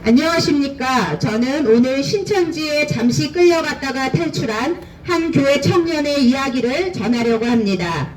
안녕하십니까. 저는 오늘 신천지에 잠시 끌려갔다가 탈출한 한 교회 청년의 이야기를 전하려고 합니다.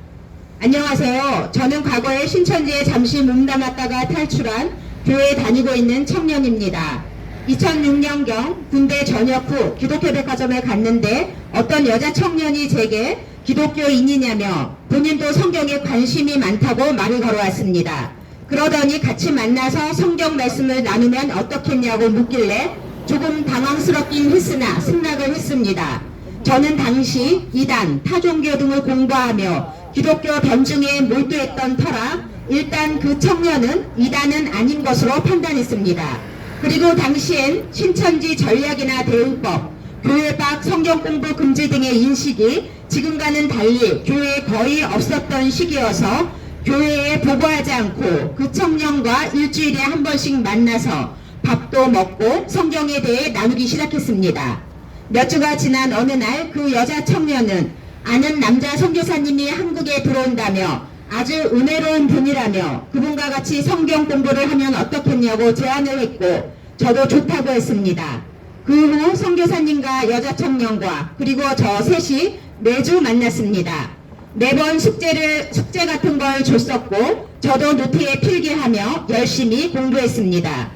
안녕하세요. 저는 과거에 신천지에 잠시 몸담았다가 탈출한 교회에 다니고 있는 청년입니다. 2006년경 군대 전역 후 기독교 백화점에 갔는데 어떤 여자 청년이 제게 기독교인이냐며 본인도 성경에 관심이 많다고 말을 걸어왔습니다. 그러더니 같이 만나서 성경 말씀을 나누면 어떻겠냐고 묻길래 조금 당황스럽긴 했으나 승낙을 했습니다. 저는 당시 이단, 타종교 등을 공부하며 기독교 변증에 몰두했던 터라 일단 그 청년은 이단은 아닌 것으로 판단했습니다. 그리고 당시엔 신천지 전략이나 대응법, 교회 밖 성경 공부 금지 등의 인식이 지금과는 달리 교회에 거의 없었던 시기여서 교회에 보고하지 않고 그 청년과 일주일에 한 번씩 만나서 밥도 먹고 성경에 대해 나누기 시작했습니다. 몇 주가 지난 어느 날 그 여자 청년은 아는 남자 선교사님이 한국에 들어온다며 아주 은혜로운 분이라며 그분과 같이 성경 공부를 하면 어떻겠냐고 제안을 했고 저도 좋다고 했습니다. 그 후 선교사님과 여자 청년과 그리고 저 셋이 매주 만났습니다. 매번 숙제 같은 걸 줬었고 저도 노트에 필기하며 열심히 공부했습니다.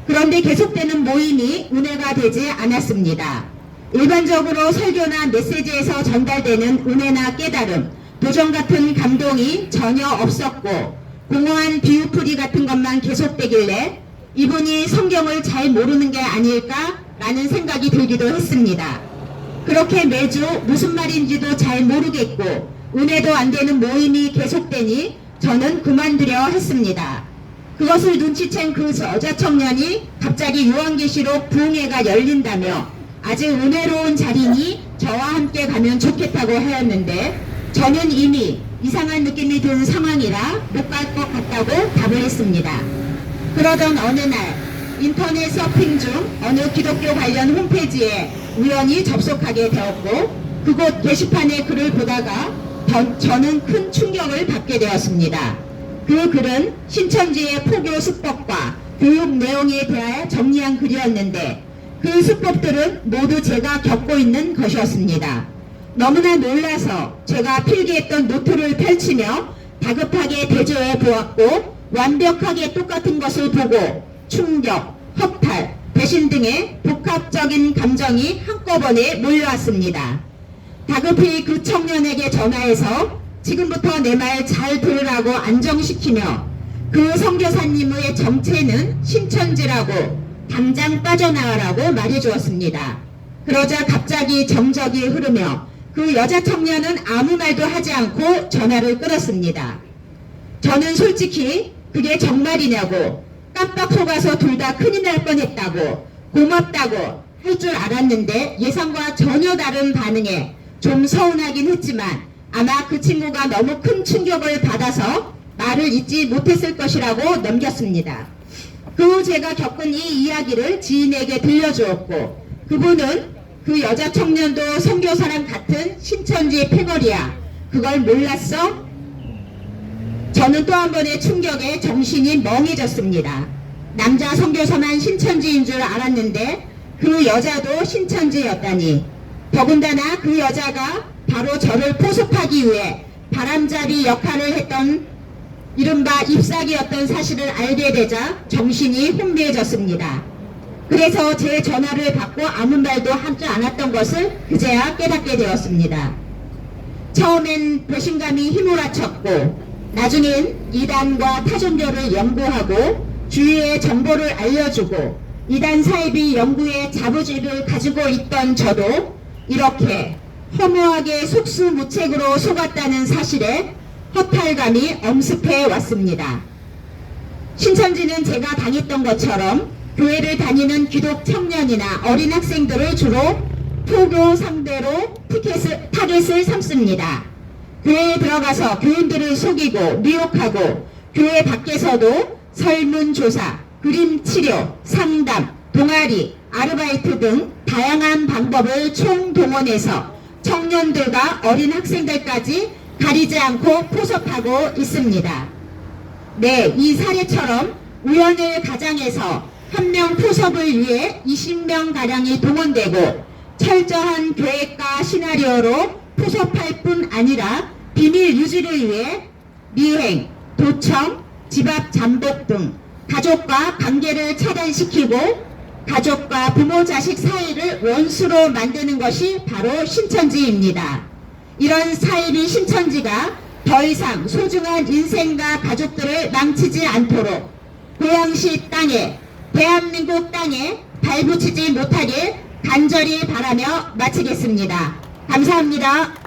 그런데 계속되는 모임이 은혜가 되지 않았습니다. 일반적으로 설교나 메시지에서 전달되는 은혜나 깨달음, 도전 같은 감동이 전혀 없었고 공허한 비유풀이 같은 것만 계속되길래 이분이 성경을 잘 모르는 게 아닐까라는 생각이 들기도 했습니다. 그렇게 매주 무슨 말인지도 잘 모르겠고 은혜도 안 되는 모임이 계속되니 저는 그만두려 했습니다. 그것을 눈치챈 그 여자 청년이 갑자기 요한계시록 부흥회가 열린다며 아주 은혜로운 자리니 저와 함께 가면 좋겠다고 하였는데 저는 이미 이상한 느낌이 드는 상황이라 못 갈 것 같다고 답을 했습니다. 그러던 어느 날 인터넷 서핑 중 어느 기독교 관련 홈페이지에 우연히 접속하게 되었고 그곳 게시판에 글을 보다가 저는 큰 충격을 받게 되었습니다. 그 글은 신천지의 포교 수법과 교육 내용에 대하여 정리한 글이었는데 그 수법들은 모두 제가 겪고 있는 것이었습니다. 너무나 놀라서 제가 필기했던 노트를 펼치며 다급하게 대조해 보았고 완벽하게 똑같은 것을 보고 충격, 허탈, 배신 등의 복합적인 감정이 한꺼번에 몰려왔습니다. 다급히 그 청년에게 전화해서 지금부터 내 말 잘 들으라고 안정시키며 그 선교사님의 정체는 신천지라고 당장 빠져나가라고 말해주었습니다. 그러자 갑자기 정적이 흐르며 그 여자 청년은 아무 말도 하지 않고 전화를 끊었습니다. 저는 솔직히 그게 정말이냐고 깜빡 속아서 둘 다 큰일 날 뻔했다고 고맙다고 할 줄 알았는데 예상과 전혀 다른 반응에 좀 서운하긴 했지만 아마 그 친구가 너무 큰 충격을 받아서 말을 잇지 못했을 것이라고 넘겼습니다. 그 후 제가 겪은 이 이야기를 지인에게 들려주었고 그분은 그 여자 청년도 선교사랑 같은 신천지 패거리야 그걸 몰랐어? 저는 또 한 번의 충격에 정신이 멍해졌습니다. 남자 선교사만 신천지인 줄 알았는데 그 여자도 신천지였다니 더군다나 그 여자가 바로 저를 포섭하기 위해 바람잡이 역할을 했던 이른바 잎사귀였던 사실을 알게 되자 정신이 혼미해졌습니다. 그래서 제 전화를 받고 아무 말도 하지 않았던 것을 그제야 깨닫게 되었습니다. 처음엔 배신감이 휘몰아쳤고 나중엔 이단과 타종교를 연구하고 주위에 정보를 알려주고 이단 사이비 연구에 자부심을 가지고 있던 저도 이렇게 허무하게 속수무책으로 속았다는 사실에 허탈감이 엄습해 왔습니다. 신천지는 제가 당했던 것처럼 교회를 다니는 기독 청년이나 어린 학생들을 주로 포교 상대로 타겟을 삼습니다. 교회에 들어가서 교인들을 속이고 미혹하고 교회 밖에서도 설문조사, 그림치료, 상담, 동아리, 아르바이트 등 다양한 방법을 총동원해서 청년들과 어린 학생들까지 가리지 않고 포섭하고 있습니다. 네, 이 사례처럼 우연을 가장해서 한 명 포섭을 위해 20명가량이 동원되고 철저한 계획과 시나리오로 포섭할 뿐 아니라 비밀 유지를 위해 미행, 도청, 집 앞 잠복 등 가족과 관계를 차단시키고 가족과 부모 자식 사이를 원수로 만드는 것이 바로 신천지입니다. 이런 사이비 신천지가 더 이상 소중한 인생과 가족들을 망치지 않도록 고양시 땅에, 대한민국 땅에 발붙이지 못하길 간절히 바라며 마치겠습니다. 감사합니다.